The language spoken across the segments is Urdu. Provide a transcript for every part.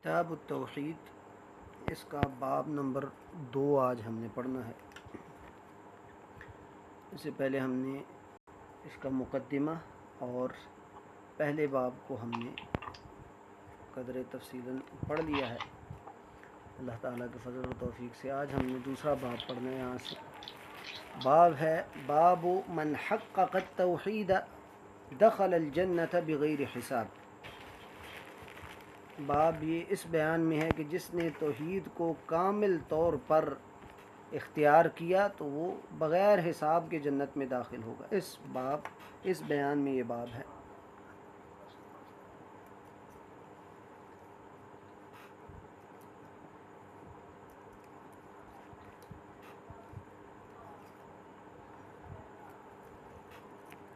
کتاب التوحید، اس کا باب نمبر 2 آج ہم نے پڑھنا ہے۔ اس سے پہلے ہم نے اس کا مقدمہ اور پہلے باب کو ہم نے قدر تفصیلاً پڑھ لیا ہے۔ اللہ تعالیٰ کے فضل و توفیق سے آج ہم نے دوسرا باب پڑھنا ہے۔ یہاں سے باب ہے باب من حقق التوحید دخل الجنۃ بغیر حساب۔ باب یہ اس بیان میں ہے کہ جس نے توحید کو کامل طور پر اختیار کیا تو وہ بغیر حساب کے جنت میں داخل ہوگا۔ اس بیان میں یہ باب ہے۔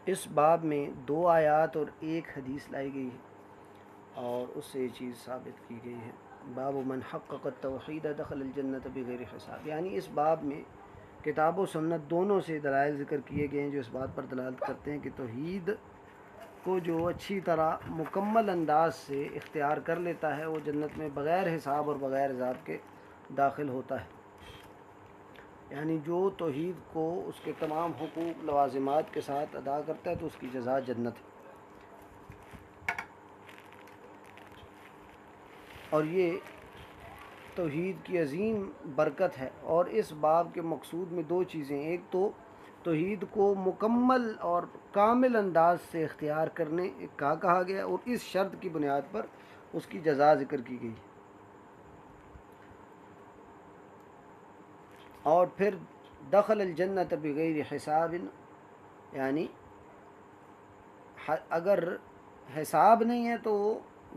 اس باب میں 2 آیات اور 1 حدیث لائی گئی ہے اور اس سے یہ چیز ثابت کی گئی ہے۔ باب من حقق التوحید دخل الجنۃ بغیر حساب، یعنی اس باب میں کتاب و سنت دونوں سے دلائل ذکر کیے گئے ہیں جو اس بات پر دلالت کرتے ہیں کہ توحید کو جو اچھی طرح مکمل انداز سے اختیار کر لیتا ہے وہ جنت میں بغیر حساب اور بغیر عذاب کے داخل ہوتا ہے۔ یعنی جو توحید کو اس کے تمام حقوق لوازمات کے ساتھ ادا کرتا ہے تو اس کی جزا جنت ہے۔ اور یہ توحید کی عظیم برکت ہے، اور اس باب کے مقصود میں 2 چیزیں، ایک تو توحید کو مکمل اور کامل انداز سے اختیار کرنے کا کہا گیا، اور اس شرط کی بنیاد پر اس کی جزا ذکر کی گئی۔ اور پھر دخل الجنت بغیر حساب، یعنی اگر حساب نہیں ہے تو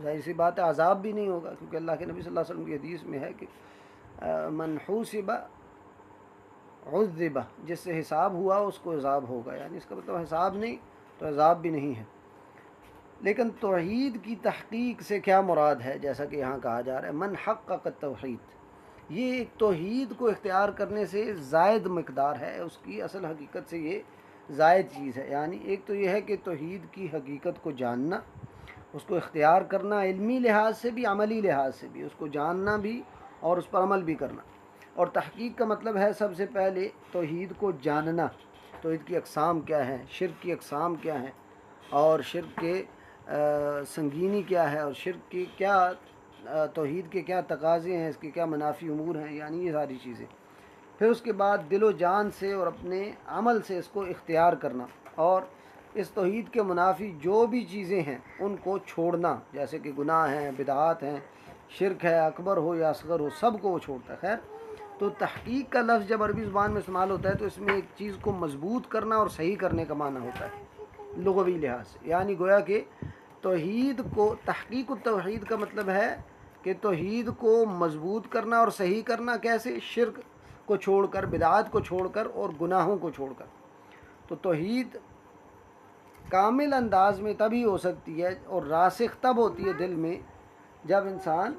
ظاہر سی بات ہے عذاب بھی نہیں ہوگا، کیونکہ اللہ کے نبی صلی اللہ علیہ وسلم کی حدیث میں ہے کہ من حوسب عذب، جس سے حساب ہوا اس کو عذاب ہوگا، یعنی اس کا مطلب حساب نہیں تو عذاب بھی نہیں ہے۔ لیکن توحید کی تحقیق سے کیا مراد ہے؟ جیسا کہ یہاں کہا جا رہا ہے من حقق التوحید، یہ ایک توحید کو اختیار کرنے سے زائد مقدار ہے، اس کی اصل حقیقت سے یہ زائد چیز ہے۔ یعنی ایک تو یہ ہے کہ توحید کی حقیقت کو جاننا، اس کو اختیار کرنا، علمی لحاظ سے بھی عملی لحاظ سے بھی، اس کو جاننا بھی اور اس پر عمل بھی کرنا۔ اور تحقیق کا مطلب ہے سب سے پہلے توحید کو جاننا، توحید کی اقسام کیا ہیں، شرک کی اقسام کیا ہیں، اور شرک کے سنگینی کیا ہے، اور شرک کی کیا توحید کے کیا تقاضے ہیں، اس کے کیا منافی امور ہیں، یعنی یہ ساری چیزیں۔ پھر اس کے بعد دل و جان سے اور اپنے عمل سے اس کو اختیار کرنا، اور اس توحید کے منافی جو بھی چیزیں ہیں ان کو چھوڑنا، جیسے کہ گناہ ہیں، بدعات ہیں، شرک ہے، اکبر ہو یا اصغر ہو، سب کو وہ چھوڑتا ہے۔ خیر، تو تحقیق کا لفظ جب عربی زبان میں استعمال ہوتا ہے تو اس میں ایک چیز کو مضبوط کرنا اور صحیح کرنے کا معنی ہوتا ہے لغوی لحاظ سے۔ یعنی گویا کہ توحید کو، تحقیق التوحید کا مطلب ہے کہ توحید کو مضبوط کرنا اور صحیح کرنا، کیسے؟ شرک کو چھوڑ کر، بدعات کو چھوڑ کر اور گناہوں کو چھوڑ کر۔ تو توحید کامل انداز میں تبھی ہو سکتی ہے اور راسخ تب ہوتی ہے دل میں جب انسان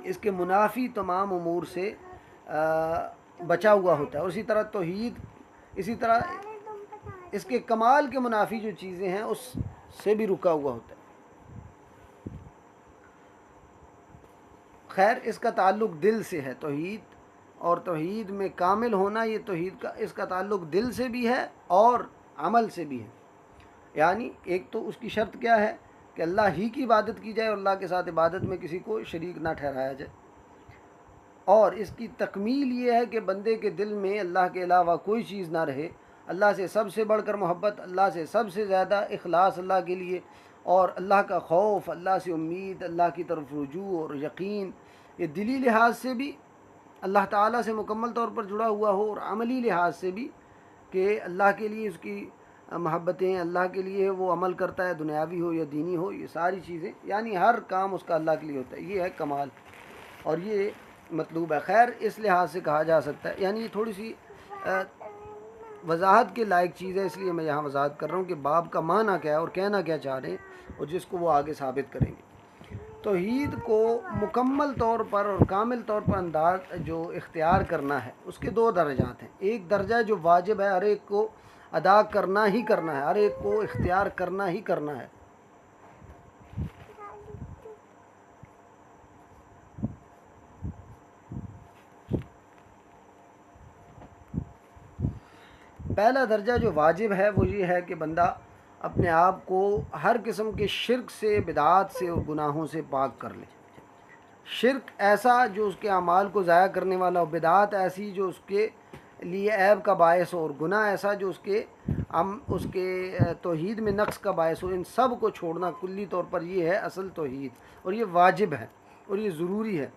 اس کے منافی تمام امور سے بچا ہوا ہوتا ہے، اور اسی طرح توحید، اسی طرح اس کے کمال کے منافی جو چیزیں ہیں اس سے بھی رکا ہوا ہوتا ہے۔ خیر، اس کا تعلق دل سے ہے توحید، اور توحید میں کامل ہونا، یہ توحید کا، اس کا تعلق دل سے بھی ہے اور عمل سے بھی ہے۔ یعنی ایک تو اس کی شرط کیا ہے کہ اللہ ہی کی عبادت کی جائے اور اللہ کے ساتھ عبادت میں کسی کو شریک نہ ٹھہرایا جائے، اور اس کی تکمیل یہ ہے کہ بندے کے دل میں اللہ کے علاوہ کوئی چیز نہ رہے، اللہ سے سب سے بڑھ کر محبت، اللہ سے سب سے زیادہ اخلاص اللہ کے لیے، اور اللہ کا خوف، اللہ سے امید، اللہ کی طرف رجوع اور یقین، یہ دلی لحاظ سے بھی اللہ تعالیٰ سے مکمل طور پر جڑا ہوا ہو، اور عملی لحاظ سے بھی کہ اللہ کے لیے اس کی محبتیں، اللہ کے لیے وہ عمل کرتا ہے، دنیاوی ہو یا دینی ہو، یہ ساری چیزیں، یعنی ہر کام اس کا اللہ کے لیے ہوتا ہے۔ یہ ہے کمال، اور یہ مطلوب ہے۔ خیر، اس لحاظ سے کہا جا سکتا ہے، یعنی یہ تھوڑی سی وضاحت کے لائق چیز ہے، اس لیے میں یہاں وضاحت کر رہا ہوں کہ باب کا معنی کیا ہے اور کہنا کیا چاہ رہے ہیں، اور جس کو وہ آگے ثابت کریں گے۔ توحید کو مکمل طور پر اور کامل طور پر انداز جو اختیار کرنا ہے، اس کے 2 درجات ہیں۔ ایک درجہ جو واجب ہے، ہر ایک کو ادا کرنا ہی کرنا ہے، ہر ایک کو اختیار کرنا ہی کرنا ہے۔ پہلا درجہ جو واجب ہے وہ یہ ہے کہ بندہ اپنے آپ کو ہر قسم کے شرک سے، بدعات سے اور گناہوں سے پاک کر لے۔ شرک ایسا جو اس کے اعمال کو ضائع کرنے والا ہو، بدعات ایسی جو اس کے لیے عیب کا باعث ہو، اور گناہ ایسا جو اس کے توحید میں نقص کا باعث ہو، ان سب کو چھوڑنا کلی طور پر یہ ہے اصل توحید، اور یہ واجب ہے اور یہ ضروری ہے۔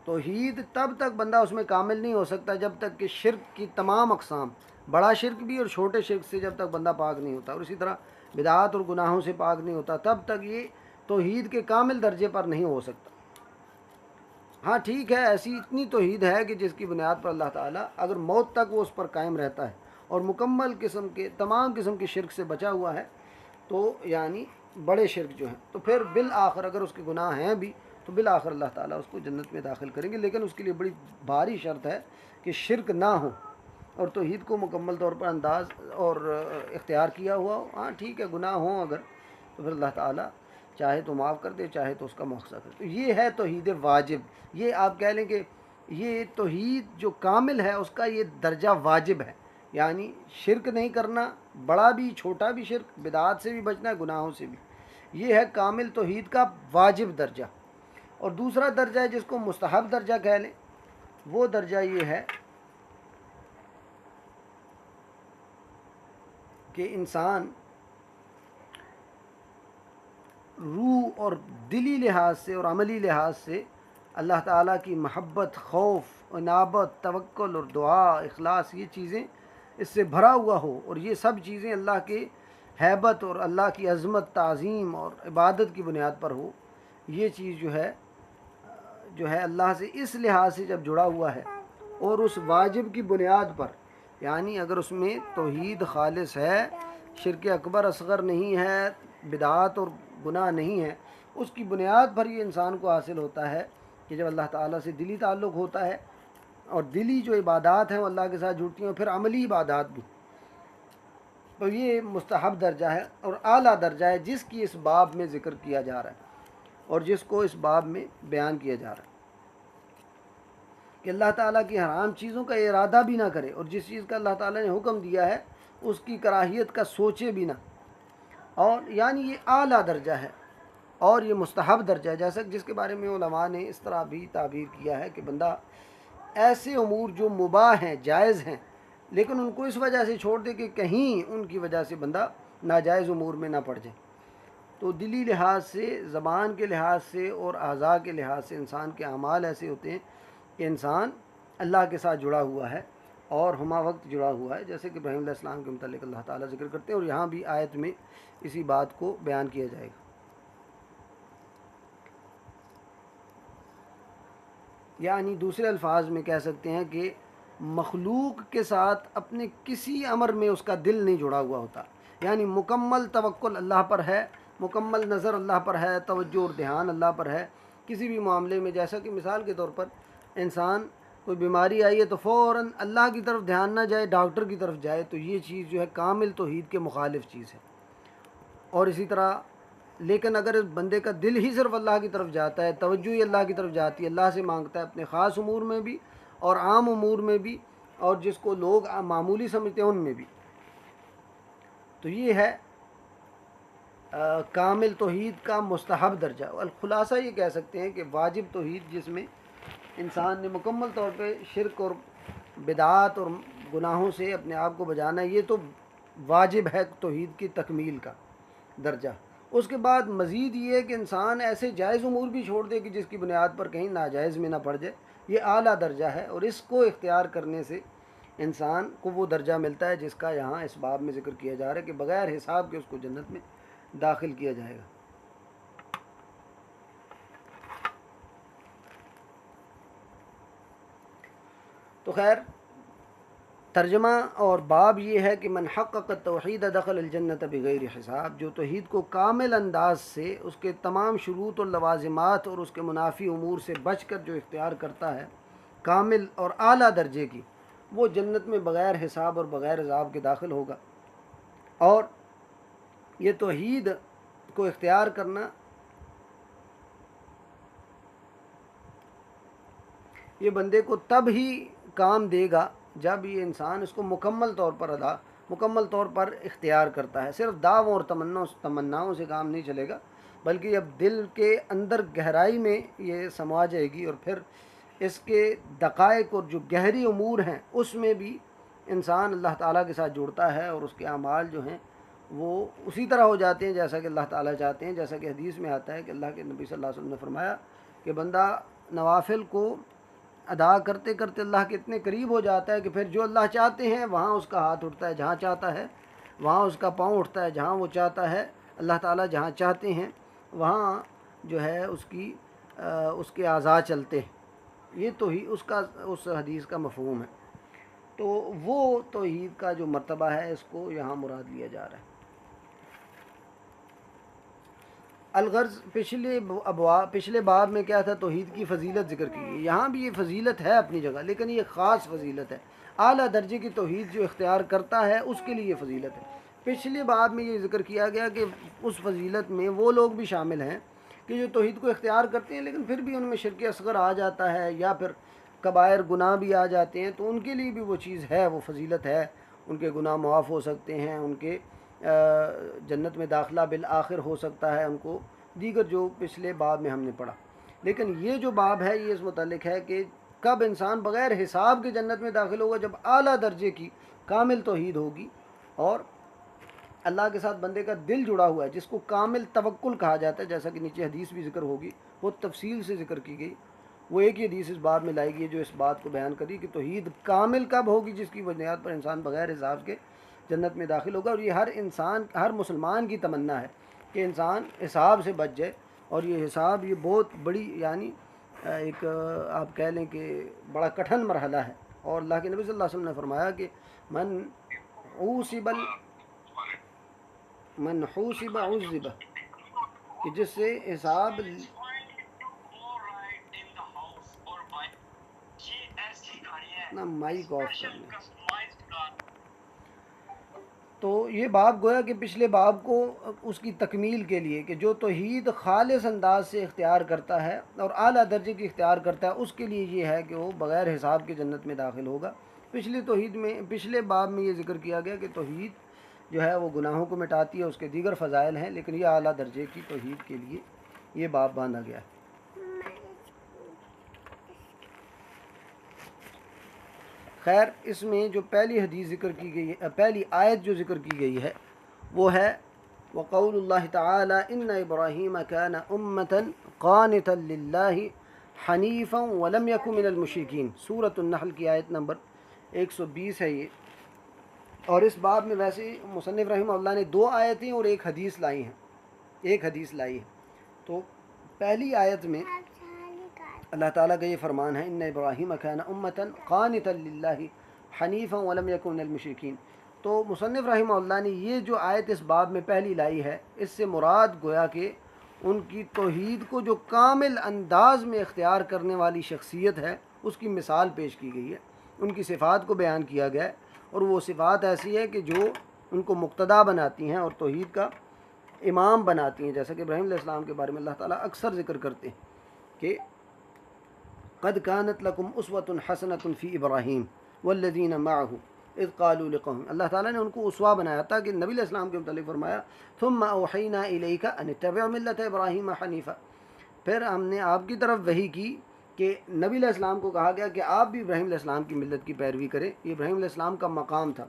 توحید تب تک بندہ اس میں کامل نہیں ہو سکتا جب تک کہ شرک کی تمام اقسام، بڑا شرک بھی اور چھوٹے شرک سے جب تک بندہ پاک نہیں ہوتا، اور اسی طرح بدعات اور گناہوں سے پاک نہیں ہوتا، تب تک یہ توحید کے کامل درجے پر نہیں ہو سکتا۔ ہاں ٹھیک ہے، ایسی اتنی توحید ہے کہ جس کی بنیاد پر اللہ تعالیٰ اگر موت تک وہ اس پر قائم رہتا ہے اور مکمل قسم کے تمام قسم کے شرک سے بچا ہوا ہے، تو یعنی بڑے شرک جو ہیں، تو پھر بالآخر اگر اس کے گناہ ہیں بھی تو بالآخر اللہ تعالیٰ اس کو جنت میں داخل کریں گے، لیکن اس کے لیے بڑی بھاری شرط ہے کہ شرک نہ ہو اور توحید کو مکمل طور پر انداز اور اختیار کیا ہوا ہو۔ ہاں ٹھیک ہے، گناہ ہوں اگر تو پھر اللہ تعالیٰ چاہے تو معاف کر دے، چاہے تو اس کا مواخذہ کر دے۔ تو یہ ہے توحید واجب، یہ آپ کہہ لیں کہ یہ توحید جو کامل ہے اس کا یہ درجہ واجب ہے، یعنی شرک نہیں کرنا، بڑا بھی چھوٹا بھی شرک، بدعات سے بھی بچنا ہے، گناہوں سے بھی، یہ ہے کامل توحید کا واجب درجہ۔ اور دوسرا درجہ ہے جس کو مستحب درجہ کہہ لیں، وہ درجہ یہ ہے کہ انسان روح اور دلی لحاظ سے اور عملی لحاظ سے اللہ تعالیٰ کی محبت، خوف، انابت، توکل اور دعا، اخلاص، یہ چیزیں اس سے بھرا ہوا ہو، اور یہ سب چیزیں اللہ کے ہیبت اور اللہ کی عظمت، تعظیم اور عبادت کی بنیاد پر ہو۔ یہ چیز جو ہے اللہ سے اس لحاظ سے جب جڑا ہوا ہے اور اس واجب کی بنیاد پر، یعنی اگر اس میں توحید خالص ہے، شرک اکبر اصغر نہیں ہے، بدعات اور گناہ نہیں ہے، اس کی بنیاد پر یہ انسان کو حاصل ہوتا ہے کہ جب اللہ تعالیٰ سے دلی تعلق ہوتا ہے اور دلی جو عبادات ہیں وہ اللہ کے ساتھ جڑتی ہیں، اور پھر عملی عبادات بھی، تو یہ مستحب درجہ ہے اور اعلیٰ درجہ ہے جس کی اس باب میں ذکر کیا جا رہا ہے اور جس کو اس باب میں بیان کیا جا رہا ہے، کہ اللہ تعالیٰ کی حرام چیزوں کا ارادہ بھی نہ کرے، اور جس چیز کا اللہ تعالیٰ نے حکم دیا ہے اس کی کراہیت کا سوچے بھی نہ، اور یعنی یہ اعلیٰ درجہ ہے اور یہ مستحب درجہ ہے، جیسا جس کے بارے میں علماء نے اس طرح بھی تعبیر کیا ہے کہ بندہ ایسے امور جو مباح ہیں، جائز ہیں، لیکن ان کو اس وجہ سے چھوڑ دے کہ کہیں ان کی وجہ سے بندہ ناجائز امور میں نہ پڑ جائے۔ تو دلی لحاظ سے، زبان کے لحاظ سے اور اعضاء کے لحاظ سے انسان کے اعمال ایسے ہوتے ہیں کہ انسان اللہ کے ساتھ جڑا ہوا ہے اور ہمہ وقت جڑا ہوا ہے، جیسے کہ ابراہیم علیہ السلام کے متعلق اللہ تعالیٰ ذکر کرتے ہیں، اور یہاں بھی آیت میں اسی بات کو بیان کیا جائے گا۔ یعنی دوسرے الفاظ میں کہہ سکتے ہیں کہ مخلوق کے ساتھ اپنے کسی امر میں اس کا دل نہیں جڑا ہوا ہوتا، یعنی مکمل توکل اللہ پر ہے، مکمل نظر اللہ پر ہے، توجہ اور دھیان اللہ پر ہے کسی بھی معاملے میں۔ جیسا کہ مثال کے طور پر انسان کوئی بیماری آئی ہے تو فوراً اللہ کی طرف دھیان نہ جائے، ڈاکٹر کی طرف جائے، تو یہ چیز جو ہے کامل توحید کے مخالف چیز ہے۔ اور اسی طرح لیکن اگر اس بندے کا دل ہی صرف اللہ کی طرف جاتا ہے، توجہ ہی اللہ کی طرف جاتی ہے، اللہ سے مانگتا ہے اپنے خاص امور میں بھی اور عام امور میں بھی، اور جس کو لوگ معمولی سمجھتے ہیں ان میں بھی، تو یہ ہے کامل توحید کا مستحب درجہ۔ الخلاصہ یہ کہہ سکتے ہیں کہ واجب توحید جس میں انسان نے مکمل طور پہ شرک اور بدعات اور گناہوں سے اپنے آپ کو بچانا ہے، یہ تو واجب ہے توحید کی تکمیل کا درجہ۔ اس کے بعد مزید یہ ہے کہ انسان ایسے جائز امور بھی چھوڑ دے کہ جس کی بنیاد پر کہیں ناجائز میں نہ پڑ جائے، یہ اعلیٰ درجہ ہے، اور اس کو اختیار کرنے سے انسان کو وہ درجہ ملتا ہے جس کا یہاں اس باب میں ذکر کیا جا رہا ہے کہ بغیر حساب کے اس کو جنت میں داخل کیا جائے گا۔ تو خیر ترجمہ اور باب یہ ہے کہ من حقق التوحید دخل الجنت بغیر حساب، جو توحید کو کامل انداز سے اس کے تمام شروط اور لوازمات اور اس کے منافی امور سے بچ کر جو اختیار کرتا ہے کامل اور اعلیٰ درجے کی، وہ جنت میں بغیر حساب اور بغیر عذاب کے داخل ہوگا۔ اور یہ توحید کو اختیار کرنا یہ بندے کو تب ہی کام دے گا جب یہ انسان اس کو مکمل طور پر اختیار کرتا ہے. صرف دعووں اور تمناؤں سے کام نہیں چلے گا، بلکہ جب دل کے اندر گہرائی میں یہ سما جائے گی اور پھر اس کے دقائق اور جو گہری امور ہیں اس میں بھی انسان اللہ تعالیٰ کے ساتھ جڑتا ہے، اور اس کے اعمال جو ہیں وہ اسی طرح ہو جاتے ہیں جیسا کہ اللہ تعالیٰ چاہتے ہیں. جیسا کہ حدیث میں آتا ہے کہ اللہ کے نبی صلی اللہ علیہ وسلم نے فرمایا کہ بندہ نوافل کو ادا کرتے کرتے اللہ کے اتنے قریب ہو جاتا ہے کہ پھر جو اللہ چاہتے ہیں وہاں اس کا ہاتھ اٹھتا ہے، جہاں چاہتا ہے وہاں اس کا پاؤں اٹھتا ہے، جہاں وہ چاہتا ہے اللہ تعالیٰ جہاں چاہتے ہیں وہاں جو ہے اس کے اعضاء چلتے ہیں. یہ توحید اس حدیث کا مفہوم ہے. تو وہ توحید کا جو مرتبہ ہے اس کو یہاں مراد لیا جا رہا ہے. الغرض پچھلے باب میں کیا تھا؟ توحید کی فضیلت ذکر کی گئی. یہاں بھی یہ فضیلت ہے اپنی جگہ، لیکن یہ خاص فضیلت ہے. اعلیٰ درجے کی توحید جو اختیار کرتا ہے اس کے لیے یہ فضیلت ہے. پچھلے باب میں یہ ذکر کیا گیا کہ اس فضیلت میں وہ لوگ بھی شامل ہیں کہ جو توحید کو اختیار کرتے ہیں لیکن پھر بھی ان میں شرک اصغر آ جاتا ہے یا پھر کبائر گناہ بھی آ جاتے ہیں، تو ان کے لیے بھی وہ چیز ہے، وہ فضیلت ہے. ان کے گناہ معاف ہو سکتے ہیں، ان کے جنت میں داخلہ بالآخر ہو سکتا ہے، ان کو دیگر جو پچھلے باب میں ہم نے پڑھا. لیکن یہ جو باب ہے یہ اس متعلق ہے کہ کب انسان بغیر حساب کے جنت میں داخل ہوگا؟ جب اعلیٰ درجے کی کامل توحید ہوگی اور اللہ کے ساتھ بندے کا دل جڑا ہوا ہے، جس کو کامل توکل کہا جاتا ہے. جیسا کہ نیچے حدیث بھی ذکر ہوگی، وہ تفصیل سے ذکر کی گئی. وہ ایک ہی حدیث اس باب میں لائی گئی جو اس بات کو بیان کری کہ توحید کامل کب ہوگی، جس کی بنیاد پر انسان بغیر حساب کے جنت میں داخل ہوگا. اور یہ ہر مسلمان کی تمنا ہے کہ انسان حساب سے بچ جائے. اور یہ حساب یہ بہت بڑی یعنی ایک آپ کہہ لیں کہ بڑا کٹھن مرحلہ ہے. اور اللہ کے نبی صلی اللہ علیہ وسلم نے فرمایا کہ من حوسب عذب، کہ جس سے حساب اپنا مائک آف کر لیں. تو یہ باب گویا کہ پچھلے باب کو اس کی تکمیل کے لیے کہ جو توحید خالص انداز سے اختیار کرتا ہے اور اعلیٰ درجے کی اختیار کرتا ہے اس کے لیے یہ ہے کہ وہ بغیر حساب کے جنت میں داخل ہوگا. پچھلے باب میں یہ ذکر کیا گیا کہ توحید جو ہے وہ گناہوں کو مٹاتی ہے، اس کے دیگر فضائل ہیں، لیکن یہ اعلیٰ درجے کی توحید کے لیے یہ باب باندھا گیا ہے. خیر، اس میں جو پہلی حدیث ذکر کی گئی ہے، پہلی آیت جو ذکر کی گئی ہے وہ ہے وقول اللہ تعالی ان ابراہیم کان امۃ قانتا للہ حنیفا ولم یک من المشرکین. سورۃ النحل کی آیت نمبر 120 ہے یہ. اور اس باب میں ویسے مصنف رحمہ اللہ نے 2 آیتیں اور ایک حدیث لائی ہے. تو پہلی آیت میں اللہ تعالیٰ کا یہ فرمان ہے ان ابراہیم کان امۃ قانتا للہ حنیفا ولم یک من المشرکین. تو مصنف رحمہ اللہ نے یہ جو آیت اس باب میں پہلی لائی ہے اس سے مراد گویا کہ ان کی توحید کو جو کامل انداز میں اختیار کرنے والی شخصیت ہے اس کی مثال پیش کی گئی ہے. ان کی صفات کو بیان کیا گیا ہے، اور وہ صفات ایسی ہے کہ جو ان کو مقتدا بناتی ہیں اور توحید کا امام بناتی ہیں. جیسا کہ ابراہیم علیہ السلام کے بارے میں اللہ تعالیٰ اکثر ذکر کرتے ہیں کہ قد كانت لكم اسوة حسنة في ابراہیم والذین معه اذ قالوا لقوم. اللہ تعالیٰ نے ان کو اسوہ بنایا تھا کہ نبی علیہ السلام کے متعلق فرمایا ثم اوحینا الیک ان اتبع ملت ابراہیم حنیفا. پھر ہم نے آپ کی طرف وحی کی کہ نبی علیہ السلام کو کہا گیا کہ آپ بھی ابراہیم علیہ السلام کی ملت کی پیروی کریں. یہ ابراہیم علیہ السلام کا مقام تھا.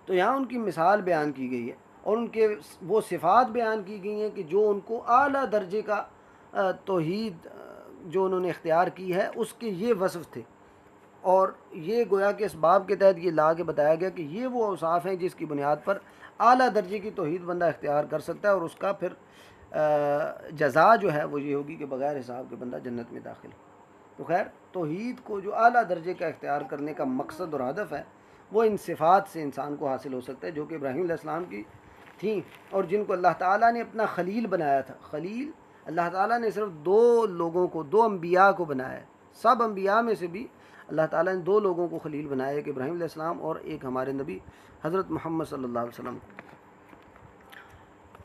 تو یہاں ان کی مثال بیان کی گئی ہے اور ان کے وہ صفات بیان کی گئی ہیں کہ جو ان کو اعلیٰ درجے کا توحید جو انہوں نے اختیار کی ہے اس کے یہ وصف تھے. اور یہ گویا کہ اس باب کے تحت یہ لا کے بتایا گیا کہ یہ وہ اوصاف ہیں جس کی بنیاد پر اعلیٰ درجے کی توحید بندہ اختیار کر سکتا ہے، اور اس کا پھر جزا جو ہے وہ یہ ہوگی کہ بغیر حساب کے بندہ جنت میں داخل ہو. تو خیر، توحید کو جو اعلیٰ درجے کا اختیار کرنے کا مقصد اور ہدف ہے وہ ان صفات سے انسان کو حاصل ہو سکتا ہے جو کہ ابراہیم علیہ السلام کی تھیں اور جن کو اللہ تعالیٰ نے اپنا خلیل بنایا تھا. خلیل اللہ تعالیٰ نے صرف 2 لوگوں کو، 2 انبیاء کو بنایا ہے. سب انبیاء میں سے بھی اللہ تعالیٰ نے 2 لوگوں کو خلیل بنایا ہے، ایک ابراہیم علیہ السلام اور ایک ہمارے نبی حضرت محمد صلی اللہ علیہ وسلم.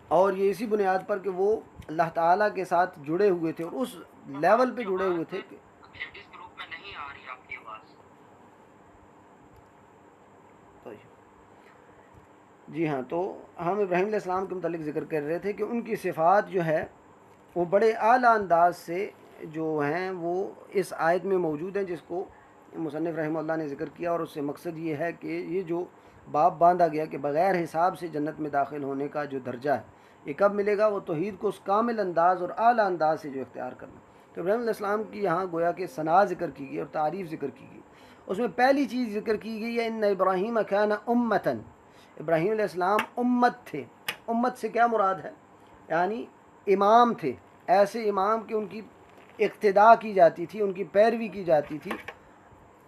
اور یہ اسی بنیاد پر کہ وہ اللہ تعالیٰ کے ساتھ جڑے ہوئے تھے اور اس لیول پہ جڑے ہوئے تھے کہ جی ہاں، تو ہم ابراہیم علیہ السلام کے متعلق ذکر کر رہے تھے کہ ان کی صفات جو ہے وہ بڑے اعلیٰ انداز سے جو ہیں وہ اس آیت میں موجود ہیں، جس کو مصنف رحمہ اللہ نے ذکر کیا، اور اس سے مقصد یہ ہے کہ یہ جو باب باندھا گیا کہ بغیر حساب سے جنت میں داخل ہونے کا جو درجہ ہے یہ کب ملے گا، وہ توحید کو اس کامل انداز اور اعلیٰ انداز سے جو اختیار کرنا۔ تو ابراہیم علیہ السلام کی یہاں گویا کہ ثنا ذکر کی گئی اور تعریف ذکر کی گئی۔ اس میں پہلی چیز ذکر کی گئی ہے ان ابراہیم کان امتن، ابراہیم علیہ السلام امت تھے۔ امت سے کیا مراد ہے؟ یعنی امام تھے، ایسے امام کہ ان کی اقتداء کی جاتی تھی، ان کی پیروی کی جاتی تھی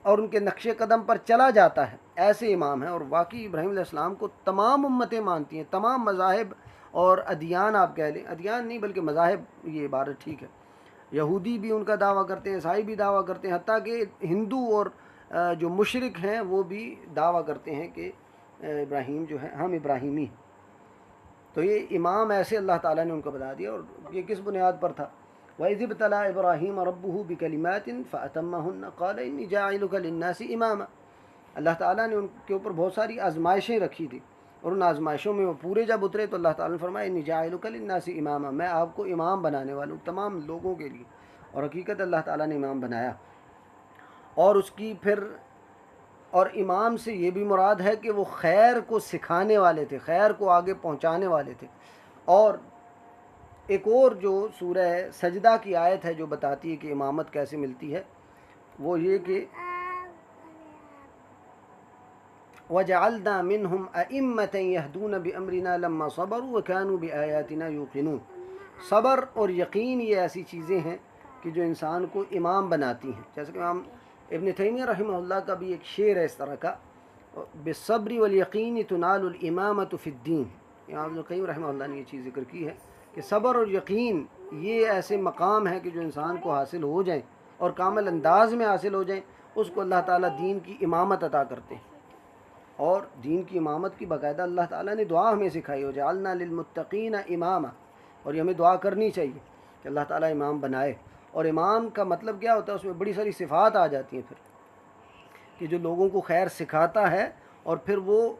اور ان کے نقش قدم پر چلا جاتا ہے، ایسے امام ہیں۔ اور واقعی ابراہیم علیہ السلام کو تمام امتیں مانتی ہیں، تمام مذاہب اور ادیان، آپ کہہ لیں ادیان نہیں بلکہ مذاہب، یہ عبارت ٹھیک ہے، یہودی بھی ان کا دعویٰ کرتے ہیں، عیسائی بھی دعویٰ کرتے ہیں، حتیٰ کہ ہندو اور جو مشرک ہیں وہ بھی دعویٰ کرتے ہیں کہ ابراہیم جو ہے ہم ابراہیمی ہیں۔ تو یہ امام ایسے اللہ تعالیٰ نے ان کو بتا دیا، اور یہ کس بنیاد پر تھا؟ وَإِذِ ابْتَلَىٰ إِبْرَاهِيمَ رَبُّهُ بِكَلِمَاتٍ فَأَتَمَّهُنَّ قَالَ إِنِّي جَاعِلُكَ لِلنَّاسِ إِمَامًا۔ اللہ تعالیٰ نے ان کے اوپر بہت ساری آزمائشیں رکھی تھی، اور ان آزمائشوں میں وہ پورے جب اترے تو اللہ تعالیٰ نے فرمایا إِنِّي جَاعِلُكَ لِلنَّاسِ إِمَامًا، میں آپ کو امام بنانے والا ہوں تمام لوگوں کے لیے۔ اور حقیقت اللہ تعالیٰ نے امام بنایا، اور اس کی پھر اور امام سے یہ بھی مراد ہے کہ وہ خیر کو سکھانے والے تھے، خیر کو آگے پہنچانے والے تھے۔ اور ایک اور جو سورہ سجدہ کی آیت ہے جو بتاتی ہے کہ امامت کیسے ملتی ہے، وہ یہ کہ وَجَعَلْنَا مِنْهُمْ أَئِمَّةً يَهْدُونَ بِأَمْرِنَا لَمَّا صَبَرُوا وَكَانُوا بِآيَاتِنَا يُوقِنُونَ۔ صبر اور یقین یہ ایسی چیزیں ہیں کہ جو انسان کو امام بناتی ہیں۔ جیسے کہ امام ابن تیمیہ رحمہ اللہ کا بھی ایک شعر ہے اس طرح کا، بِالصَّبْرِ وَالْيَقِينِ تُنَالُ الْإِمَامَةُ فِي الدِّينِ۔ امام ابن القیم رحمہ اللہ نے یہ چیز ذکر کی ہے کہ صبر اور یقین یہ ایسے مقام ہے کہ جو انسان کو حاصل ہو جائیں اور کامل انداز میں حاصل ہو جائیں، اس کو اللہ تعالیٰ دین کی امامت عطا کرتے ہیں۔ اور دین کی امامت کی باقاعدہ اللہ تعالیٰ نے دعا ہمیں سکھائی، وَجَعَلْنَا لِلْمُتَّقِينَ إِمَامًا، اور یہ ہمیں دعا کرنی چاہیے کہ اللہ تعالیٰ امام بنائے۔ اور امام کا مطلب کیا ہوتا ہے؟ اس میں بڑی ساری صفات آ جاتی ہیں پھر، کہ جو لوگوں کو خیر سکھاتا ہے اور پھر وہ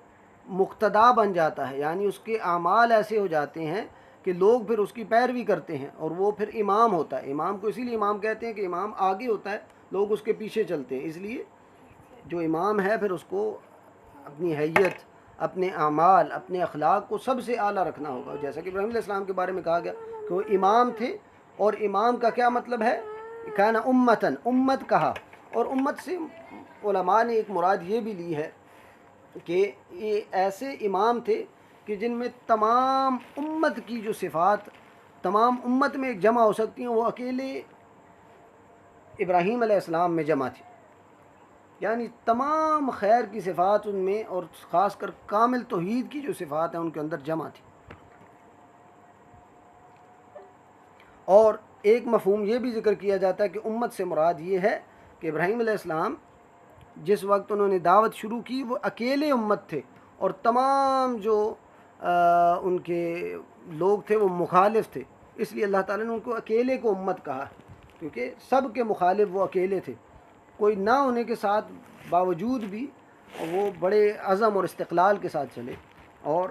مقتدا بن جاتا ہے، یعنی اس کے اعمال ایسے ہو جاتے ہیں کہ لوگ پھر اس کی پیروی کرتے ہیں، اور وہ پھر امام ہوتا ہے۔ امام کو اسی لیے امام کہتے ہیں کہ امام آگے ہوتا ہے، لوگ اس کے پیچھے چلتے ہیں۔ اس لیے جو امام ہے پھر اس کو اپنی حیت، اپنے اعمال، اپنے اخلاق کو سب سے اعلیٰ رکھنا ہوگا۔ جیسا کہ ابراہیم علیہ السلام کے بارے میں کہا گیا کہ وہ امام تھے، اور امام کا کیا مطلب ہے؟ کان امتن، امت کہا، اور امت سے علماء نے ایک مراد یہ بھی لی ہے کہ یہ ایسے امام تھے کہ جن میں تمام امت کی جو صفات تمام امت میں ایک جمع ہو سکتی ہیں، وہ اکیلے ابراہیم علیہ السلام میں جمع تھی۔ یعنی تمام خیر کی صفات ان میں، اور خاص کر کامل توحید کی جو صفات ہیں ان کے اندر جمع تھی۔ اور ایک مفہوم یہ بھی ذکر کیا جاتا ہے کہ امت سے مراد یہ ہے کہ ابراہیم علیہ السلام جس وقت انہوں نے دعوت شروع کی وہ اکیلے امت تھے، اور تمام جو ان کے لوگ تھے وہ مخالف تھے، اس لیے اللہ تعالیٰ نے ان کو اکیلے کو امت کہا، کیونکہ سب کے مخالف وہ اکیلے تھے۔ کوئی نہ ہونے کے ساتھ باوجود بھی وہ بڑے عزم اور استقلال کے ساتھ چلے، اور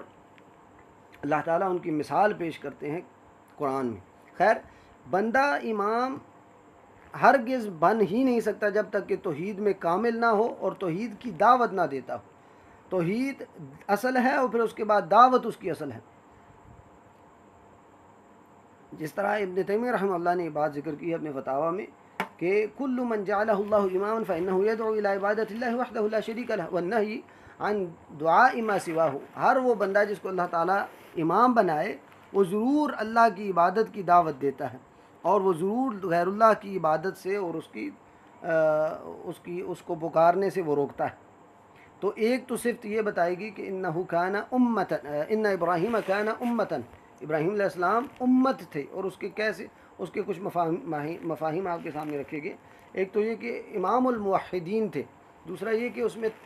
اللہ تعالیٰ ان کی مثال پیش کرتے ہیں قرآن میں۔ خیر، بندہ امام ہرگز بن ہی نہیں سکتا جب تک کہ توحید میں کامل نہ ہو اور توحید کی دعوت نہ دیتا ہو۔ توحید اصل ہے اور پھر اس کے بعد دعوت اس کی اصل ہے۔ جس طرح ابن تیمیہ رحمہ اللہ نے یہ بات ذکر کی ہے اپنے فتاویٰ میں کہ کل من جعلہ اللہ اماما فإنہ یدعو الی عبادۃ اللہ وحدہ لا شریک لہ والنہی عن دعاء ما سواہ، ہر وہ بندہ جس کو اللہ تعالیٰ امام بنائے وہ ضرور اللہ کی عبادت کی دعوت دیتا ہے، اور وہ ضرور غیر اللہ کی عبادت سے اور اس کو پکارنے سے وہ روکتا ہے۔ تو ایک تو صفت یہ بتائے گی کہ انہ کان امتن، ان ابراہیم کان امتن، ابراہیم علیہ السلام امت تھے، اور اس کے کچھ مفاہیم آپ کے سامنے رکھے گئے۔ ایک تو یہ کہ امام الموحدین تھے، دوسرا یہ کہ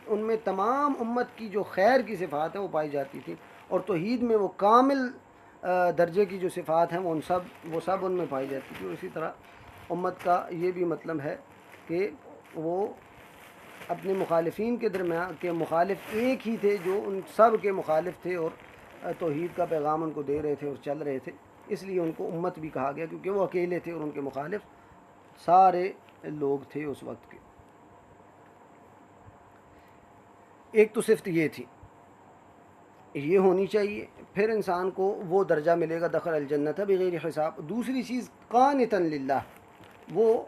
ان میں تمام امت کی جو خیر کی صفات ہیں وہ پائی جاتی تھی، اور توحید میں وہ کامل درجے کی جو صفات ہیں وہ سب ان میں پائی جاتی تھی۔ اور اسی طرح امت کا یہ بھی مطلب ہے کہ وہ اپنے مخالفین کے درمیان کے مخالف ایک ہی تھے جو ان سب کے مخالف تھے اور توحید کا پیغام ان کو دے رہے تھے اور چل رہے تھے، اس لیے ان کو امت بھی کہا گیا، کیونکہ وہ اکیلے تھے اور ان کے مخالف سارے لوگ تھے اس وقت کے۔ ایک تو صفت یہ تھی، یہ ہونی چاہیے، پھر انسان کو وہ درجہ ملے گا دخل الجنت بغیر حساب۔ دوسری چیز قانتا للہ، وہ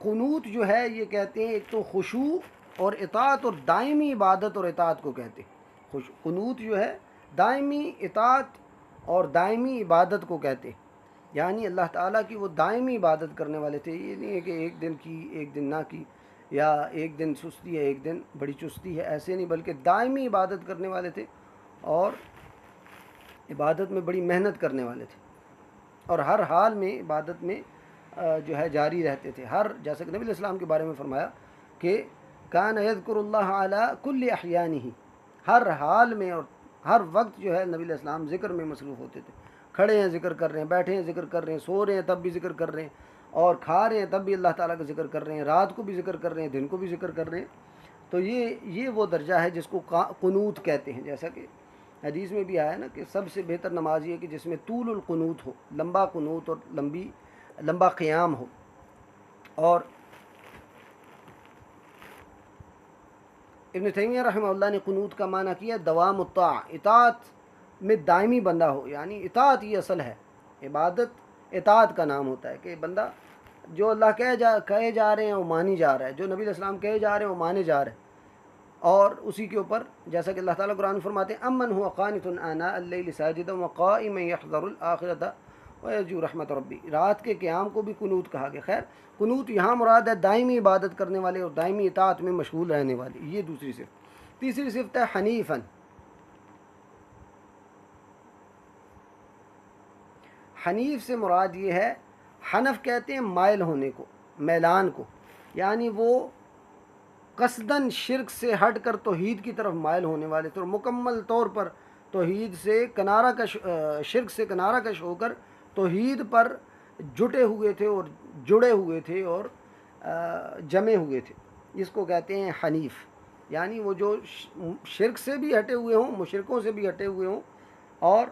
قنوت جو ہے یہ کہتے ہیں ایک تو خشوع اور اطاعت اور دائمی عبادت اور اطاعت کو کہتے ہیں۔ قنوت جو ہے دائمی اطاعت اور دائمی عبادت کو کہتے ہیں، یعنی اللہ تعالیٰ کی وہ دائمی عبادت کرنے والے تھے، یہ نہیں ہے کہ ایک دن کی ایک دن نہ کی، یا ایک دن سستی ہے ایک دن بڑی چستی ہے، ایسے نہیں، بلکہ دائمی عبادت کرنے والے تھے اور عبادت میں بڑی محنت کرنے والے تھے، اور ہر حال میں عبادت میں جو ہے جاری رہتے تھے۔ جیسا کہ نبی علیہ السلام کے بارے میں فرمایا کہ کان یذکر اللہ علی کل احیانہ، ہر حال میں اور ہر وقت جو ہے نبی علیہ السلام ذکر میں مصروف ہوتے تھے، کھڑے ہیں ذکر کر رہے ہیں، بیٹھے ہیں ذکر کر رہے ہیں، سو رہے ہیں تب بھی ذکر کر رہے ہیں، اور کھا رہے ہیں تب بھی اللہ تعالیٰ کا ذکر کر رہے ہیں، رات کو بھی ذکر کر رہے ہیں، دن کو بھی ذکر کر رہے ہیں۔ تو یہ وہ درجہ ہے جس کو قنوت کہتے ہیں، جیسا کہ حدیث میں بھی آیا نا کہ سب سے بہتر نماز یہ کہ جس میں طول القنوت ہو، لمبا قنوت اور لمبا قیام ہو۔ اور ابن تیمیہ رحمہ اللہ نے قنوت کا معنی کیا دوام الطاعہ، اطاعت میں دائمی بندہ ہو، یعنی اطاعت یہ اصل ہے، عبادت اطاعت کا نام ہوتا ہے کہ بندہ جو اللہ کہے جا رہے ہیں وہ مانی جا رہا ہے، جو نبی علیہ السلام کہے جا رہے ہیں وہ مانے جا رہے ہیں، اور اسی کے اوپر جیسا کہ اللہ تعالیٰ قرآن فرماتے ہیں امن هو قانت آناء اللیل ساجدا وقائما یحذر الآخرۃ ویرجو رحمت ربی، رات کے قیام کو بھی قنوت کہا گیا۔ خیر قنوت یہاں مراد ہے دائمی عبادت کرنے والے اور دائمی اطاعت میں مشغول رہنے والے، یہ دوسری صفت۔ تیسری صفت ہے حنیفاً، حنیف سے مراد یہ ہے، حنف کہتے ہیں مائل ہونے کو، میلان کو، یعنی وہ قصداً شرک سے ہٹ کر توحید کی طرف مائل ہونے والے تھے، اور مکمل طور پر توحید سے شرک سے کنارہ کش ہو کر توحید پر جٹے ہوئے تھے اور جڑے ہوئے تھے اور جمے ہوئے تھے، اس کو کہتے ہیں حنیف، یعنی وہ جو شرک سے بھی ہٹے ہوئے ہوں، مشرکوں سے بھی ہٹے ہوئے ہوں، اور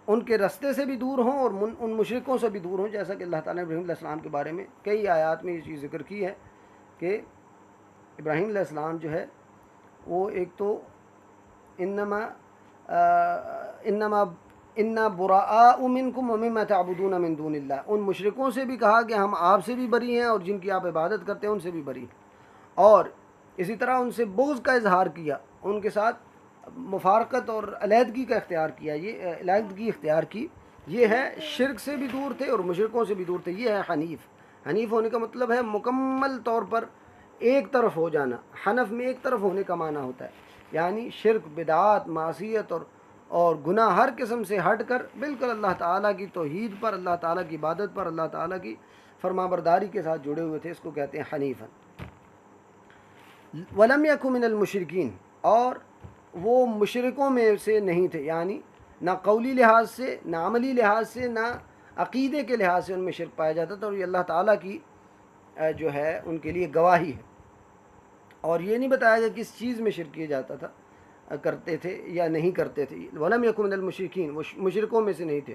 ان کے رستے سے بھی دور ہوں اور ان مشرکوں سے بھی دور ہوں، جیسا کہ اللہ تعالیٰ نے ابراہیم علیہ السلام کے بارے میں کئی آیات میں یہ چیز ذکر کی ہے کہ ابراہیم علیہ السلام جو ہے وہ ایک تو انا براء منکم ومما تعبدون من دون اللہ، ان مشرکوں سے بھی کہا کہ ہم آپ سے بھی بری ہیں اور جن کی آپ عبادت کرتے ہیں ان سے بھی بری ہیں، اور اسی طرح ان سے بغض کا اظہار کیا، ان کے ساتھ مفارقت اور علیحدگی کا اختیار کیا، یہ علیحدگی اختیار کی، یہ ہے شرک سے بھی دور تھے اور مشرکوں سے بھی دور تھے، یہ ہے حنیف۔ حنیف ہونے کا مطلب ہے مکمل طور پر ایک طرف ہو جانا، حنف میں ایک طرف ہونے کا معنی ہوتا ہے، یعنی شرک، بدعات، معصیت اور گناہ ہر قسم سے ہٹ کر بالکل اللہ تعالیٰ کی توحید پر، اللہ تعالیٰ کی عبادت پر، اللہ تعالیٰ کی فرمانبرداری کے ساتھ جڑے ہوئے تھے، اس کو کہتے ہیں حنیفاً۔ ولم یکن من المشرکین، اور وہ مشرکوں میں سے نہیں تھے، یعنی نہ قولی لحاظ سے، نہ عملی لحاظ سے، نہ عقیدے کے لحاظ سے ان میں شرک پایا جاتا تھا، اور یہ اللہ تعالیٰ کی جو ہے ان کے لیے گواہی ہے، اور یہ نہیں بتایا گیا کس چیز میں شرک کیا جاتا تھا، کرتے تھے یا نہیں کرتے تھے۔ ولم یکن من المشرکین، وہ مشرکوں میں سے نہیں تھے،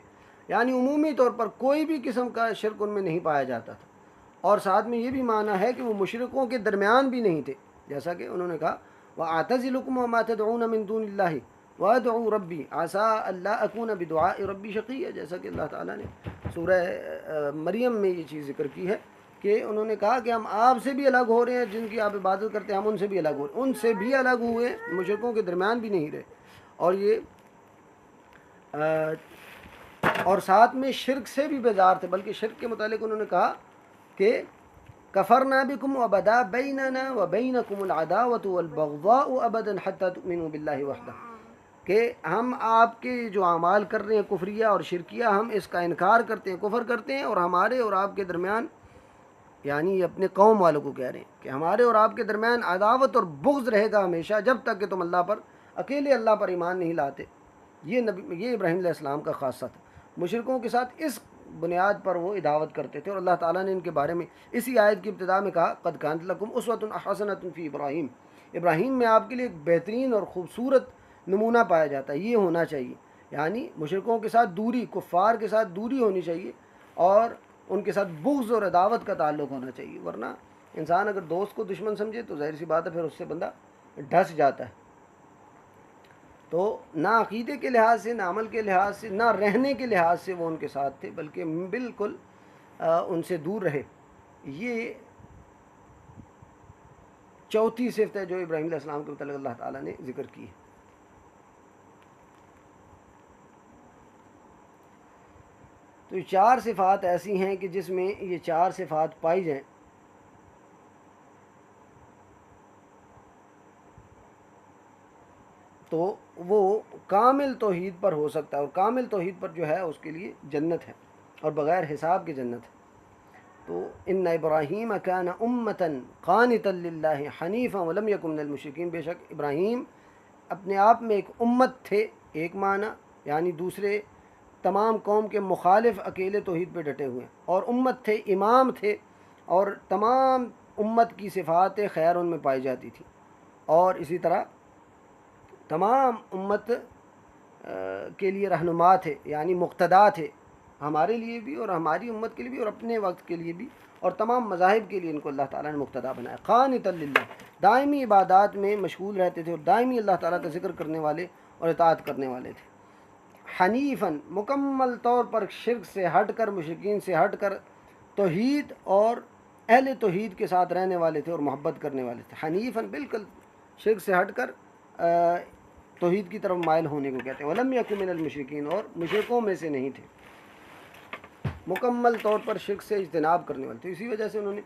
یعنی عمومی طور پر کوئی بھی قسم کا شرک ان میں نہیں پایا جاتا تھا، اور ساتھ میں یہ بھی معنی ہے کہ وہ مشرکوں کے درمیان بھی نہیں تھے، جیسا کہ انہوں نے کہا وَأَعْتَزِلُكُمْ وَمَا تَدْعُونَ مِن دُونِ اللَّهِ وَأَدْعُو رَبِّي عَسَىٰ أَلَّا أَكُونَ بِدُعَاءِ رَبِّي شَقِيًّا، جیسا کہ اللہ تعالیٰ نے سورہ مریم میں یہ چیز ذکر کی ہے کہ انہوں نے کہا کہ ہم آپ سے بھی الگ ہو رہے ہیں، جن کی آپ عبادت کرتے ہیں ہم ان سے بھی الگ ہو رہے ہیں، ان سے بھی الگ ہوئے، مشرکوں کے درمیان بھی نہیں رہے، اور یہ اور ساتھ میں شرک سے بھی بیزار تھے، بلکہ شرک کے متعلق انہوں نے کہا کہ کفرنا بکم وبدا بیننا وبینکم العداوۃ والبغضاء ابدا حتی تؤمنوا باللہ وحدہ، کہ ہم آپ کے جو اعمال کر رہے ہیں کفریہ اور شرکیہ، ہم اس کا انکار کرتے ہیں، کفر کرتے ہیں، اور ہمارے اور آپ کے درمیان، یعنی اپنے قوم والوں کو کہہ رہے ہیں کہ ہمارے اور آپ کے درمیان عداوت اور بغض رہے گا ہمیشہ، جب تک کہ تم اللہ پر، اکیلے اللہ پر ایمان نہیں لاتے۔ یہ ابراہیم علیہ السلام کا خاصہ تھا، مشرکوں کے ساتھ اس بنیاد پر وہ دعوت کرتے تھے، اور اللہ تعالیٰ نے ان کے بارے میں اسی آیت کی ابتدا میں کہا قد کانت لکم اسوۃ حسنۃ فی ابراہیم، ابراہیم میں آپ کے لیے ایک بہترین اور خوبصورت نمونہ پایا جاتا ہے، یہ ہونا چاہیے، یعنی مشرکوں کے ساتھ دوری، کفار کے ساتھ دوری ہونی چاہیے، اور ان کے ساتھ بغض اور عداوت کا تعلق ہونا چاہیے، ورنہ انسان اگر دوست کو دشمن سمجھے تو ظاہر سی بات ہے پھر اس سے بندہ ڈھس جاتا ہے۔ تو نہ عقیدے کے لحاظ سے، نہ عمل کے لحاظ سے، نہ رہنے کے لحاظ سے وہ ان کے ساتھ تھے، بلکہ بالکل ان سے دور رہے۔ یہ چوتھی صفت ہے جو ابراہیم علیہ السلام کے متعلق اللہ تعالیٰ نے ذکر کی ہے۔ تو یہ چار صفات ایسی ہیں کہ جس میں یہ چار صفات پائی جائیں تو وہ کامل توحید پر ہو سکتا ہے، اور کامل توحید پر جو ہے اس کے لیے جنت ہے، اور بغیر حساب کے جنت ہے۔ تو ان ابراہیم کان امۃ قانتا للہ حنیفا ولم یکن من المشرکین، بے شک ابراہیم اپنے آپ میں ایک امت تھے، ایک معنی یعنی دوسرے تمام قوم کے مخالف اکیلے توحید پہ ڈٹے ہوئے، اور امت تھے، امام تھے، اور تمام امت کی صفات خیر ان میں پائی جاتی تھی، اور اسی طرح تمام امت کے لیے رہنما تھے، یعنی مقتدا تھے، ہمارے لیے بھی اور ہماری امت کے لیے بھی اور اپنے وقت کے لیے بھی، اور تمام مذاہب کے لیے ان کو اللہ تعالیٰ نے مقتدا بنایا۔ قانتا للہ، دائمی عبادات میں مشغول رہتے تھے، اور دائمی اللہ تعالیٰ کا ذکر کرنے والے اور اطاعت کرنے والے تھے۔ حنیفاً، مکمل طور پر شرک سے ہٹ کر، مشرکین سے ہٹ کر، توحید اور اہل توحید کے ساتھ رہنے والے تھے اور محبت کرنے والے تھے۔ حنیفاً، بالکل شرک سے ہٹ کر توحید کی طرف مائل ہونے کو کہتے ہیں۔ ولم یکن من المشرکین، اور مشرکوں میں سے نہیں تھے، مکمل طور پر شرک سے اجتناب کرنے والے تھے۔ اسی وجہ سے انہوں نے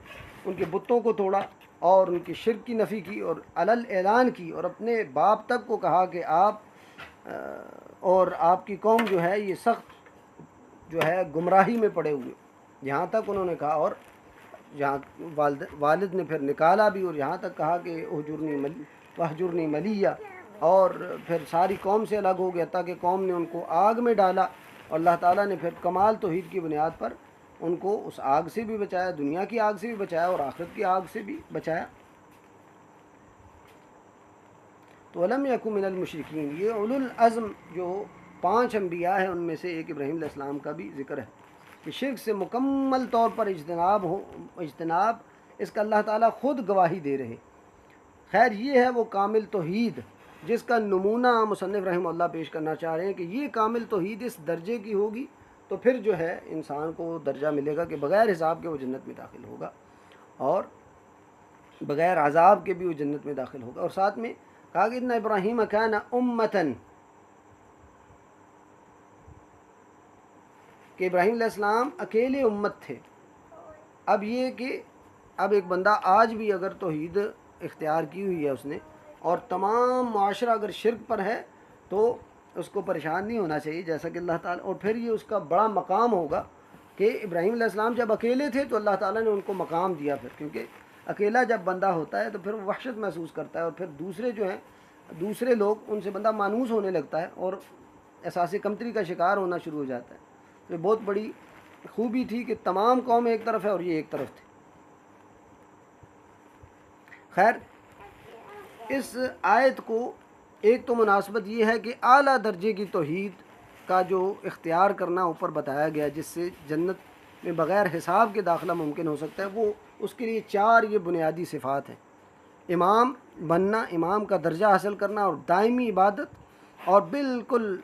ان کے بتوں کو توڑا اور ان کی شرک کی نفی کی اور علل اعلان کی، اور اپنے باپ تک کو کہا کہ آپ اور آپ کی قوم جو ہے یہ سخت جو ہے گمراہی میں پڑے ہوئے، یہاں تک انہوں نے کہا، اور جہاں والد نے پھر نکالا بھی، اور یہاں تک کہا کہ وہجرنی ملیہ، اور پھر ساری قوم سے الگ ہو گیا تاکہ قوم نے ان کو آگ میں ڈالا، اور اللہ تعالیٰ نے پھر کمال توحید کی بنیاد پر ان کو اس آگ سے بھی بچایا، دنیا کی آگ سے بھی بچایا اور آخرت کی آگ سے بھی بچایا۔ تو ولم یکن من المشرکین، یہ اولو العزم جو 5 انبیاء ہیں ان میں سے ایک ابراہیم علیہ السلام کا بھی ذکر ہے کہ شرک سے مکمل طور پر اجتناب، اس کا اللہ تعالیٰ خود گواہی دے رہے۔ خیر، یہ ہے وہ کامل توحید جس کا نمونہ مصنف رحمہ اللہ پیش کرنا چاہ رہے ہیں کہ یہ کامل توحید اس درجے کی ہوگی تو پھر جو ہے انسان کو درجہ ملے گا کہ بغیر حساب کے وہ جنت میں داخل ہوگا، اور بغیر عذاب کے بھی وہ جنت میں داخل ہوگا۔ اور ساتھ میں کہا کہ ان ابراہیم کان امتن، کہ ابراہیم علیہ السلام اکیلے امت تھے۔ اب یہ کہ اب ایک بندہ آج بھی اگر توحید اختیار کی ہوئی ہے اس نے، اور تمام معاشرہ اگر شرک پر ہے تو اس کو پریشان نہیں ہونا چاہیے، جیسا کہ اللہ تعالیٰ، اور پھر یہ اس کا بڑا مقام ہوگا کہ ابراہیم علیہ السلام جب اکیلے تھے تو اللہ تعالیٰ نے ان کو مقام دیا، پھر کیونکہ اکیلا جب بندہ ہوتا ہے تو پھر وہ وحشت محسوس کرتا ہے، اور پھر دوسرے جو ہیں دوسرے لوگ ان سے بندہ مانوس ہونے لگتا ہے اور احساس کمتری کا شکار ہونا شروع ہو جاتا ہے۔ تو یہ بہت بڑی خوبی تھی کہ تمام قوم ایک طرف ہے اور یہ ایک طرف تھے۔ خیر، اس آیت کو ایک تو مناسبت یہ ہے کہ اعلیٰ درجے کی توحید کا جو اختیار کرنا اوپر بتایا گیا جس سے جنت میں بغیر حساب کے داخلہ ممکن ہو سکتا ہے، وہ اس کے لیے 4 یہ بنیادی صفات ہیں: امام بننا، امام کا درجہ حاصل کرنا، اور دائمی عبادت، اور بالکل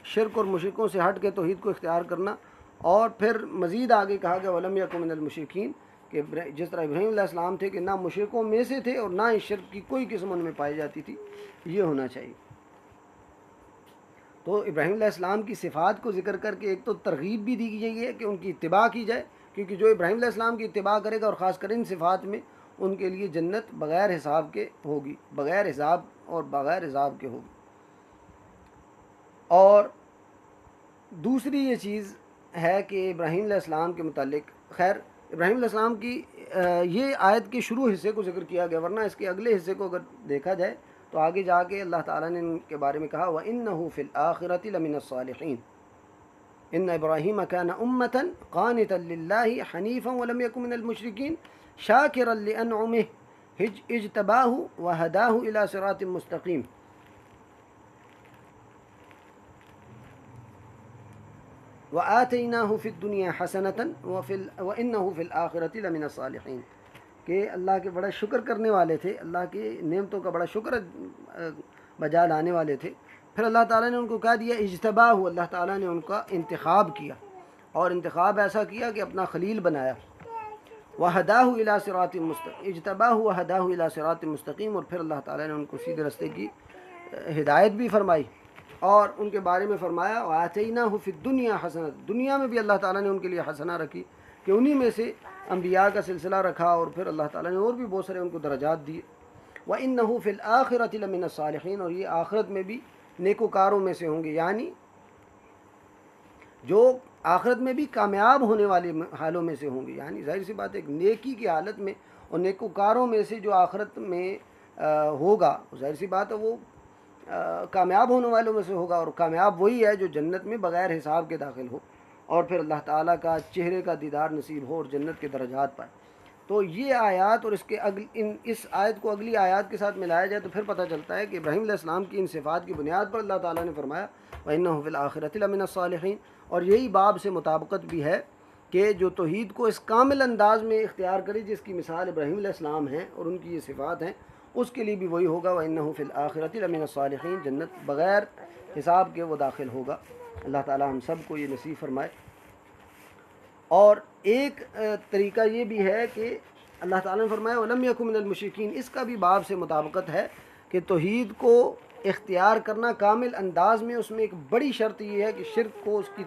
شرک اور مشرکوں سے ہٹ کے توحید کو اختیار کرنا، اور پھر مزید آگے کہا گیا ولم یکن من المشرکین، کہ جس طرح ابراہیم علیہ السلام تھے کہ نہ مشرکوں میں سے تھے اور نہ ہی شرک کی کوئی قسم ان میں پائی جاتی تھی، یہ ہونا چاہیے۔ تو ابراہیم علیہ السلام کی صفات کو ذکر کر کے ایک تو ترغیب بھی دی گئی ہے کہ ان کی اتباع کی جائے، کیونکہ جو ابراہیم علیہ السلام کی اتباع کرے گا اور خاص کر ان صفات میں، ان کے لیے جنت بغیر حساب کے ہوگی، بغیر حساب اور بغیر عذاب کے ہوگی۔ اور دوسری یہ چیز ہے کہ ابراہیم علیہ السلام کے متعلق، خیر ابراہیم علیہ السلام کی یہ آیت کے شروع حصے کو ذکر کیا گیا، ورنہ اس کے اگلے حصے کو اگر دیکھا جائے تو آگے جا کے اللہ تعالیٰ نے ان کے بارے میں کہا وَإِنَّهُ فِي الْآخِرَةِ لَمِنَ الصَّالِحِينَ، ان ابراہیم کان امۃ قانتا للہ حنیفا ولم یکن من المشرکین شاکرا لانعمہ اجتباہ وہداہ الی صراط مستقیم. وآتیناہ فی الدنیا حسنۃ وانہ فی الآخرۃ لمن الصالحین. کہ اللہ کے بڑا شکر کرنے والے تھے، اللہ کی نعمتوں کا بڑا شکر بجا لانے والے تھے. پھر اللہ تعالیٰ نے ان کو کہہ دیا اجتباہ، اللہ تعالیٰ نے ان کا انتخاب کیا، اور انتخاب ایسا کیا کہ اپنا خلیل بنایا. وہداہ الی صراط مستقیم، اجتباہ وہداہ الی صراط مستقیم. اور پھر اللہ تعالیٰ نے ان کو سیدھے راستے کی ہدایت بھی فرمائی، اور ان کے بارے میں فرمایا وآتیناہ فی الدنیا حسنۃ. دنیا میں بھی اللہ تعالیٰ نے ان کے لیے حسنہ رکھی، کہ انہی میں سے انبیاء کا سلسلہ رکھا، اور پھر اللہ تعالیٰ نے اور بھی بہت سارے ان کو درجات دیے. وَإِنَّهُ فِي الْآخِرَةِ لَمِنَ الصَّالِحِينَ. اور یہ آخرت میں بھی نیکوکاروں میں سے ہوں گے، یعنی جو آخرت میں بھی کامیاب ہونے والے حالوں میں سے ہوں گے. یعنی ظاہر سی بات ہے، نیکی کی حالت میں اور نیکوکاروں میں سے جو آخرت میں ہوگا، ظاہر سی بات ہے وہ کامیاب ہونے والوں میں سے ہوگا. اور کامیاب وہی ہے جو جنت میں بغیر حساب کے داخل ہو، اور پھر اللہ تعالیٰ کا چہرے کا دیدار نصیب ہو اور جنت کے درجات پائے. تو یہ آیات اور اس آیت کو اگلی آیات کے ساتھ ملایا جائے تو پھر پتہ چلتا ہے کہ ابراہیم علیہ السلام کی ان صفات کی بنیاد پر اللہ تعالیٰ نے فرمایا وَإِنَّهُ فِي الْآخِرَةِ لَمِنَ الصَّالِحِينَ. اور یہی باب سے مطابقت بھی ہے کہ جو توحید کو اس کامل انداز میں اختیار کرے جس کی مثال ابراہیم علیہ السلام ہیں اور ان کی یہ صفات ہیں، اس کے لیے بھی وہی ہوگا وَإِنَّهُ فِي الْآخِرَةِ لَمِنَ الصَّالِحِينَ. جنت بغیر حساب کے وہ داخل ہوگا. اللہ تعالیٰ ہم سب کو یہ نصیب فرمائے. اور ایک طریقہ یہ بھی ہے کہ اللہ تعالیٰ نے فرمایا وَلَمْ يَكُن مِنَ الْمُشْرِكِينَ. اس کا بھی باب سے مطابقت ہے کہ توحید کو اختیار کرنا کامل انداز میں، اس میں ایک بڑی شرط یہ ہے کہ شرک کو شرک کی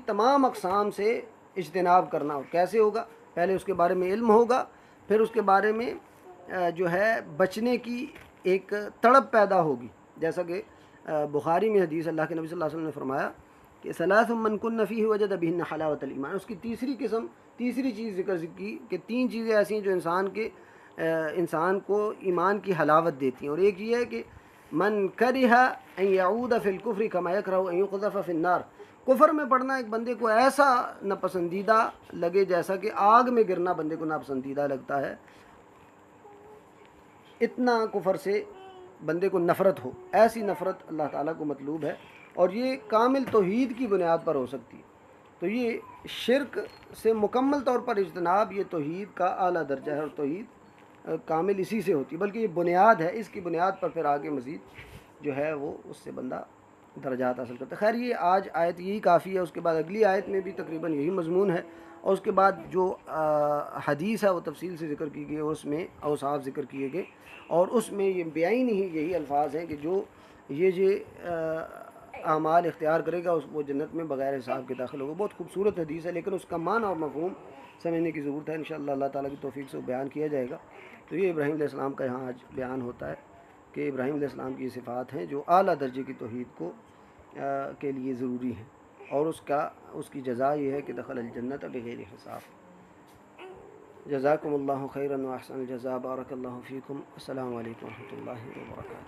تمام اقسام سے اجتناب کرنا. اور کیسے ہوگا؟ پہلے اس کے بارے میں علم ہوگا، پھر اس کے بارے میں جو ہے بچنے کی ایک تڑپ پیدا ہوگی. جیسا کہ بخاری میں حدیث اللہ کے نبی صلی اللہ علیہ وسلم نے فرمایا کہ ثلاث من کن فیہ وجد بہن حلاوۃ الایمان. اس کی تیسری چیز ذکر کی کہ 3 چیزیں ایسی ہیں جو انسان کو ایمان کی حلاوت دیتی ہیں. اور ایک یہ ہے کہ من کرہ ان یعود فی الکفر کما یکرہ ان یقذف فی النار. کفر میں پڑنا ایک بندے کو ایسا ناپسندیدہ لگے جیسا کہ آگ میں گرنا بندے کو ناپسندیدہ لگتا ہے، اتنا کفر سے بندے کو نفرت ہو. ایسی نفرت اللہ تعالیٰ کو مطلوب ہے، اور یہ کامل توحید کی بنیاد پر ہو سکتی ہے. تو یہ شرک سے مکمل طور پر اجتناب یہ توحید کا اعلیٰ درجہ ہے، اور توحید کامل اسی سے ہوتی ہے، بلکہ یہ بنیاد ہے. اس کی بنیاد پر پھر آگے مزید جو ہے وہ اس سے بندہ درجات حاصل کرتا ہے. خیر یہ آج آیت یہی کافی ہے. اس کے بعد اگلی آیت میں بھی تقریباً یہی مضمون ہے، اور اس کے بعد جو حدیث ہے وہ تفصیل سے ذکر کی گئی، اور اس میں اوصاف ذکر کیے گئے، اور اس میں یہ بیان ہی یہی الفاظ ہیں کہ جو اعمال اختیار کرے گا وہ جنت میں بغیر حساب کے داخل ہوگا. بہت خوبصورت حدیث ہے، لیکن اس کا معنی اور مفہوم سمجھنے کی ضرورت ہے. انشاءاللہ اللہ تعالیٰ کی توفیق سے بیان کیا جائے گا. تو یہ ابراہیم علیہ السلام کا یہاں آج بیان ہوتا ہے کہ ابراہیم علیہ السلام کی یہ صفات ہیں جو اعلیٰ درجے کی توحید کو کے لیے ضروری ہیں، اور اس کی جزا یہ ہے کہ دخل الجنت بغیر حساب. جزاکم اللہ خیرا و احسن الجزاء. بارک اللہ فیکم. السلام علیکم و رحمۃ اللہ وبرکاتہ.